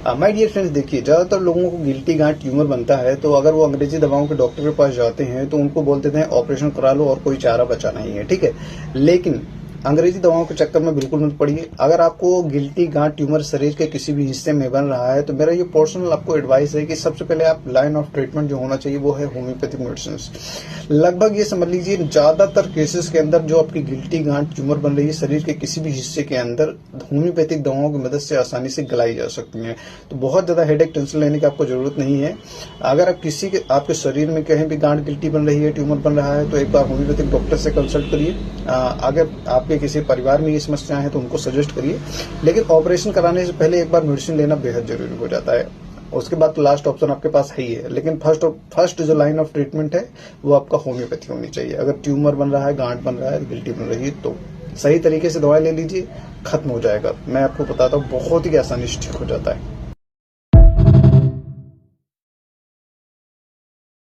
My dear friends, देखिए ज्यादातर लोगों को गिल्टी गांठ ट्यूमर बनता है तो अगर वो अंग्रेजी दवाओं के डॉक्टर के पास जाते हैं तो उनको बोल देते हैं ऑपरेशन करा लो और कोई चारा बचा नहीं है, ठीक है। लेकिन अंग्रेजी दवाओं के चक्कर में बिल्कुल मत पड़िए। अगर आपको गिल्टी गांठ ट्यूमर शरीर के किसी भी हिस्से में बन रहा है तो मेरा ये पर्सनल आपको एडवाइस है कि सबसे पहले आप लाइन ऑफ ट्रीटमेंट जो होना चाहिए वो है होम्योपैथिक मेडिसिन। लगभग ये समझ लीजिए ज्यादातर केसेस के अंदर जो आपकी गिल्टी गांठ ट्यूमर बन रही है शरीर के किसी भी हिस्से के अंदर होम्योपैथिक दवाओं की मदद से आसानी से गलाई जा सकती हैं। तो बहुत ज्यादा हेडेक टेंशन लेने की आपको जरूरत नहीं है। अगर आप किसी के आपके शरीर में कहीं भी गांठ गिल्टी बन रही है, ट्यूमर बन रहा है तो एक बार होम्योपैथिक डॉक्टर से कंसल्ट करिए। अगर आपके किसी परिवार में ये समस्याएं हैं तो उनको सजेस्ट करिए। लेकिन ऑपरेशन कराने से पहले एक बार मेडिसिन लेना बेहद जरूरी हो जाता है। उसके बाद तो लास्ट ऑप्शन आपके पास है ही है, लेकिन फर्स्ट जो लाइन ऑफ ट्रीटमेंट है वो आपका होम्योपैथी होनी चाहिए। अगर ट्यूमर बन रहा है, गांठ बन रहा है, गिल्टी बन रही है तो सही तरीके से दवाई ले लीजिए, खत्म हो जाएगा। मैं आपको बताता हूँ बहुत ही आसानी से ठीक हो जाता है।